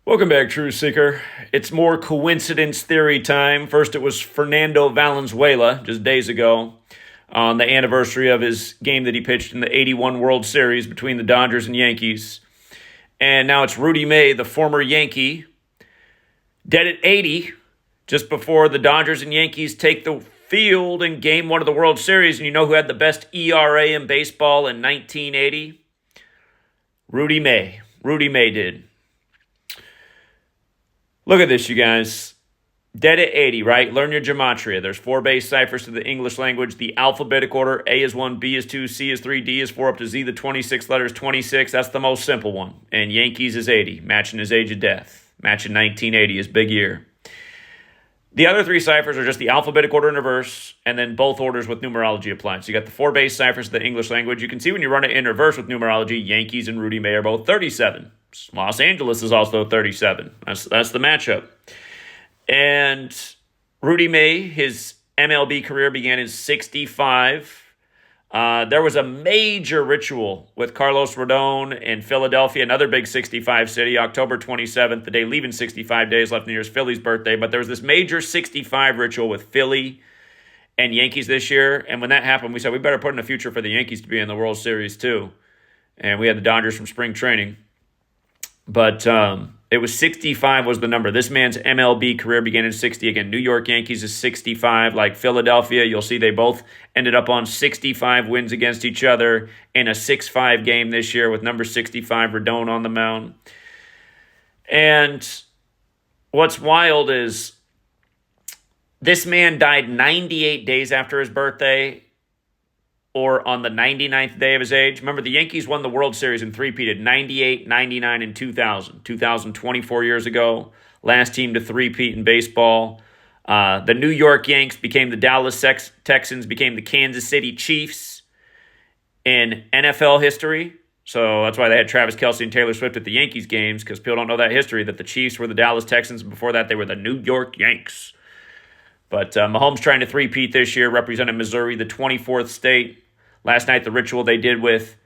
Welcome back, Truth Seeker. It's more coincidence theory time. First, it was Fernando Valenzuela just days ago on the anniversary of his game that he pitched in the '81 World Series between the Dodgers and Yankees. And now it's Rudy May, the former Yankee, dead at 80, just before the Dodgers and Yankees take the field in Game 1 of the World Series. And you know who had the best ERA in baseball in 1980? Rudy May. Rudy May did. Look at this, you guys. Dead at 80, right? Learn your gematria. There's 4 base ciphers to the English language. The alphabetic order: A is 1, B is 2, C is 3, D is 4, up to Z, the 26 letters, 26. That's the most simple one. And Yankees is 80, matching his age of death. Matching 1980, his big year. The other 3 ciphers are just the alphabetic order in reverse, and then both orders with numerology applied. So you got the 4 base ciphers of the English language. You can see when you run it in reverse with numerology, Yankees and Rudy May are both 37. Los Angeles is also 37. That's the matchup. And Rudy May, his MLB career began in 65. There was a major ritual with Carlos Rodon in Philadelphia, another big 65 city, October 27th, the day leaving 65 days left in the year's Philly's birthday. But there was this major 65 ritual with Philly and Yankees this year. And when that happened, we said we better put in a future for the Yankees to be in the World Series too. And we had the Dodgers from spring training. But it was 65 was the number. This man's MLB career began in 60. Again, New York Yankees is 65. Like Philadelphia, you'll see they both ended up on 65 wins against each other in a 6-5 game this year with number 65, Rodon, on the mound. And what's wild is this man died 98 days after his birthday, or on the 99th day of his age. Remember, the Yankees won the World Series and three-peated 98, 99, and 2000. 24 years ago. Last team to three-peat in baseball. The New York Yanks became the Dallas Texans, became the Kansas City Chiefs in NFL history. So that's why they had Travis Kelce and Taylor Swift at the Yankees games, because people don't know that history, that the Chiefs were the Dallas Texans, and before that they were the New York Yanks. But Mahomes trying to three-peat this year, representing Missouri, the 24th state. Last night, the ritual they did with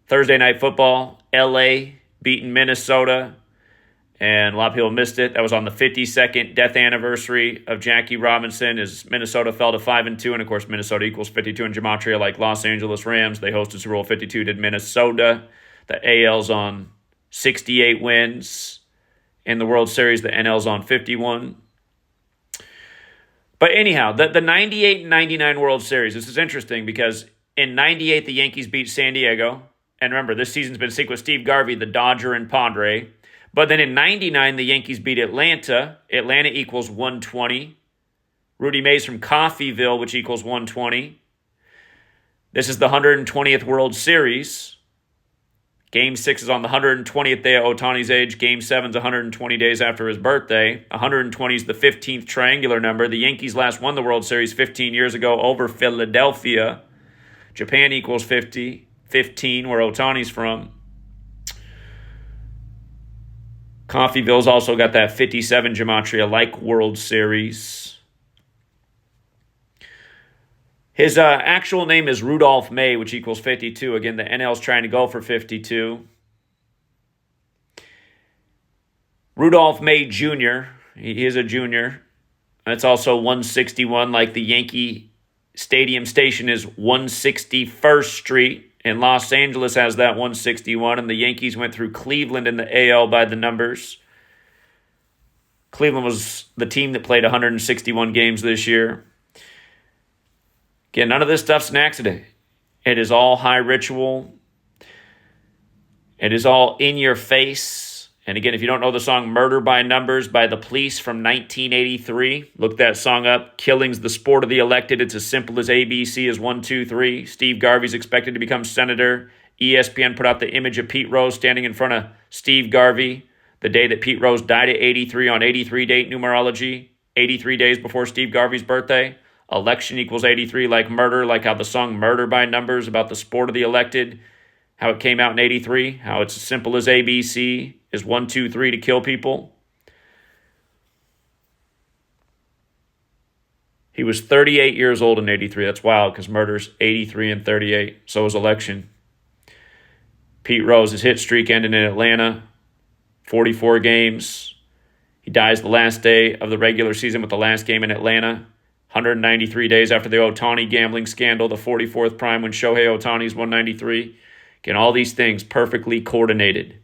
Thursday Night Football, L.A. beating Minnesota, and a lot of people missed it. That was on the 52nd death anniversary of Jackie Robinson, as Minnesota fell to 5-2, and of course, Minnesota equals 52 in gematria, like Los Angeles Rams. They hosted Super Bowl 52, did Minnesota. The AL's on 68 wins. In the World Series, the NL's on 51. But anyhow, the 98 and 99 World Series, this is interesting because in 98, the Yankees beat San Diego. And remember, this season's been synced with Steve Garvey, the Dodger and Padre. But then in 99, the Yankees beat Atlanta. Atlanta equals 120. Rudy Mays from Coffeyville, which equals 120. This is the 120th World Series. Game 6 is on the 120th day of Ohtani's age. Game 7 is 120 days after his birthday. 120 is the 15th triangular number. The Yankees last won the World Series 15 years ago over Philadelphia. Japan equals 15, where Ohtani's from. Coffeyville's also got that 57 gematria, like World Series. His actual name is Rudolph May, which equals 52. Again, the NL's trying to go for 52. Rudolph May Jr., he is a junior. That's also 161, like the Yankee Stadium station is 161st Street. And Los Angeles has that 161, and the Yankees went through Cleveland in the AL by the numbers. Cleveland was the team that played 161 games this year. Again, none of this stuff's an accident. It is all high ritual. It is all in your face. And again, if you don't know the song Murder by Numbers by The Police from 1983, look that song up. Killing's the sport of the elected. It's as simple as ABC is 1, 2, 3. Steve Garvey's expected to become senator. ESPN put out the image of Pete Rose standing in front of Steve Garvey the day that Pete Rose died at 83 on 83 date numerology, 83 days before Steve Garvey's birthday. Election equals 83, like murder, like how the song Murder by Numbers about the sport of the elected, how it came out in 83, how it's as simple as ABC is 1, 2, 3 to kill people. He was 38 years old in 83. That's wild because murder's 83 and 38. So is election. Pete Rose's hit streak ended in Atlanta, 44 games. He dies the last day of the regular season with the last game in Atlanta, 193 days after the Ohtani gambling scandal, the 44th prime when Shohei Ohtani's 193. Again, all these things perfectly coordinated.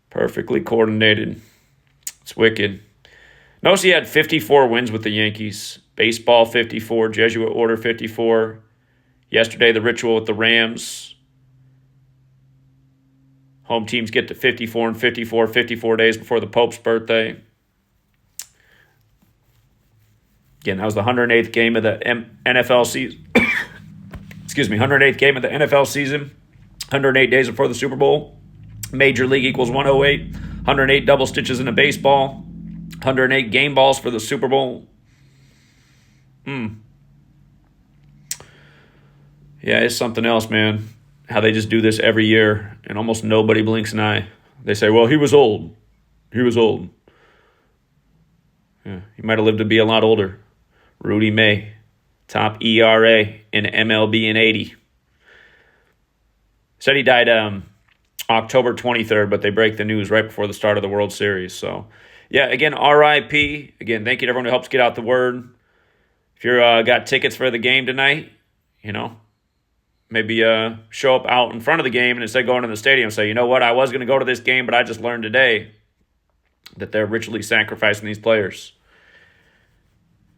Perfectly coordinated. It's wicked. Notice he had 54 wins with the Yankees. Baseball 54, Jesuit Order 54. Yesterday, the ritual with the Rams. Home teams get to 54 and 54, 54 days before the Pope's birthday. Again, that was the 108th game of the NFL season. Excuse me, 108th game of the NFL season. 108 days before the Super Bowl. Major League equals 108. 108 double stitches in a baseball. 108 game balls for the Super Bowl. Yeah, it's something else, man. How they just do this every year, and almost nobody blinks an eye. They say, well, he was old. He was old. Yeah, he might have lived to be a lot older. Rudy May, top ERA in MLB in 80. Said he died October 23rd, but they break the news right before the start of the World Series. So, yeah, again, RIP. Again, thank you to everyone who helps get out the word. If you're got tickets for the game tonight, maybe show up out in front of the game and instead of going to the stadium, say, you know what, I was going to go to this game, but I just learned today that they're ritually sacrificing these players.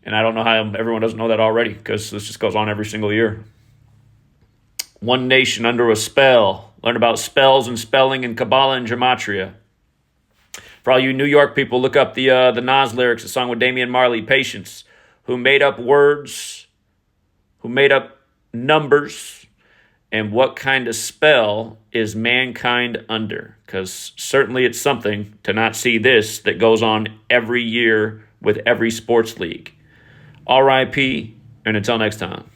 And I don't know how everyone doesn't know that already, because this just goes on every single year. One nation under a spell. Learn about spells and spelling and Kabbalah and Gematria. For all you New York people, look up the Nas lyrics, a song with Damian Marley, Patience, who made up words, who made up numbers, and what kind of spell is mankind under? Because certainly it's something to not see this that goes on every year with every sports league. RIP, and until next time.